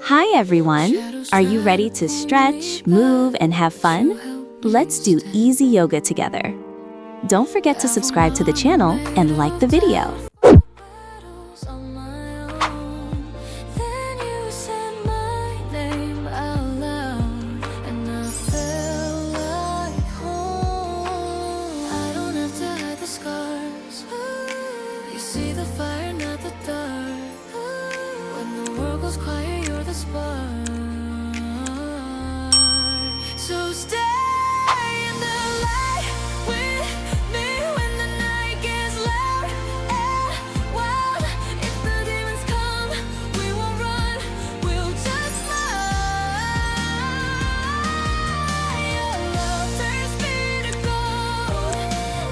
Hi everyone! Are you ready to stretch, move, and have fun? Let's do easy yoga together. Don't forget to subscribe to the channel and like the video. See the fire, not the dark. When the world goes quiet, you're the spark. So stay in the light with me when the night gets loud and wild. If the demons come, we won't run, we'll just fly. Your love turns me to gold.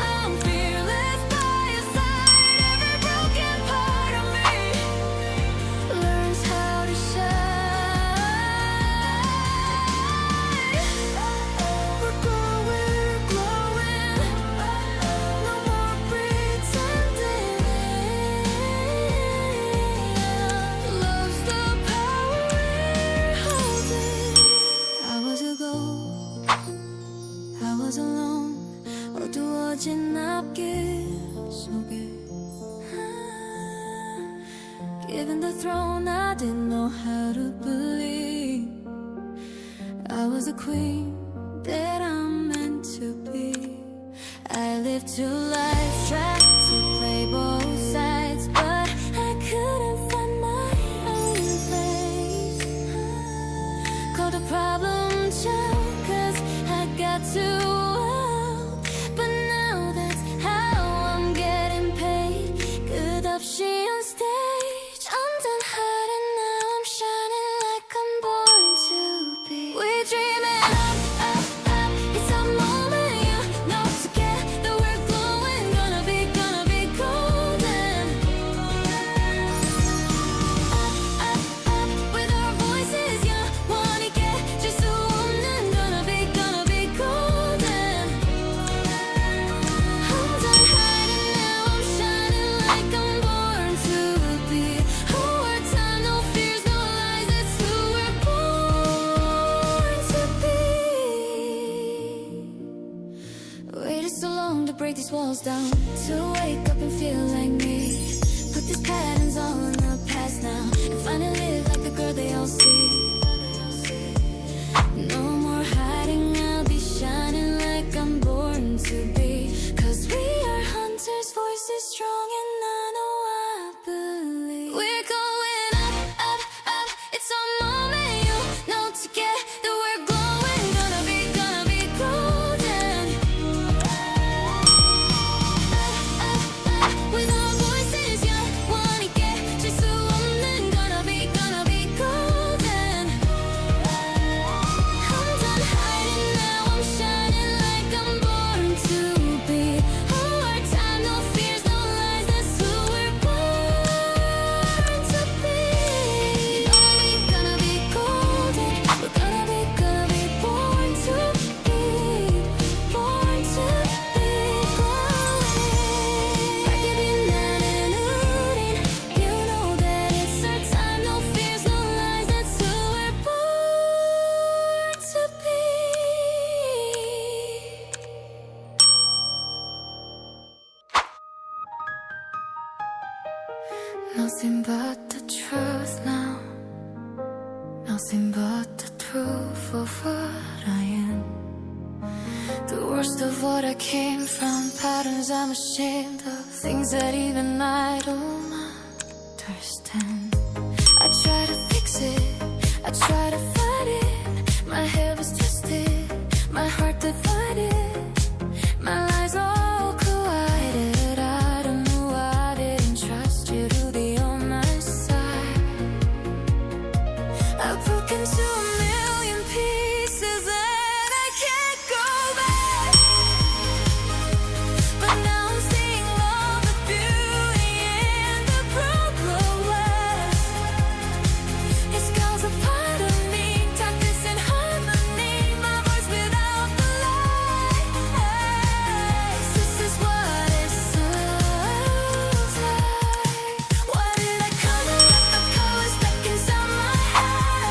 I'm fearless by your side. Every broken part of me learns how to shine. We're growing, glowing. No more pretending. Love's the power we're holding. I was a ghost, I was alone. 어두워진 앞길 속에 given the throne, I didn't know how to believe I was a queen that I'm meant to be. I lived two lives, tried to play both sides, but I couldn't find my own place. Called a problem child, 'cause I got too old. But now that's how I'm getting paid. Good option on stage. I'm done hiding, now I'm shining like I'm born to be. We're dreaming up, up, up. It's our moment, you know. Together we're glowing. Gonna be golden. Up, up, up. With our voices, you wanna get just so woman. Gonna be golden. I'm done hiding, now I'm shining like I'm born to be. Who are time, no fears, no lies. That's who we're born to be. Waited so long to break these walls down, to wake up and feel like me. Put these patterns all in the past now, and finally live like the girl they all see. No more hiding, I'll be shining like I'm born to be. 'Cause we are hunters, voices strong, and I know I believe. We're going up, up, up. It's our moment, you know. Together we're glowing. Gonna be golden. Up, up, with our voices, you wanna get just a woman. Gonna be golden. I'm done hiding, now I'm shining like I'm born to be. Who are time, no fears, no lies. That's who we're born to be. Gonna be golden. We're gonna be born to be. Born to be glowing. Breaking out and rooting. You know that it's our time, no fears, no lies. That's who we're born to be. Nothing but the truth now. Nothing but the truth of what I am. The worst of what I came from. Patterns I'm ashamed of. Things that even I don't understand. I try to fix it, I try to fight it. My head was twisted, my heart divided. My lies all collided. I don't know why I didn't trust you to be on my side. I've broken to a million pieces and I can't go back. But now I'm seeing all the beauty in the brokenness. It's 'cause a part of me tucked this in harmony. My voice without the lies. This is what it sounds like. Why did I cover up the colors stuck inside my head?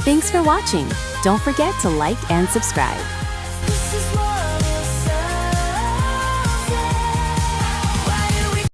Thanks for watching. Don't forget to like and subscribe.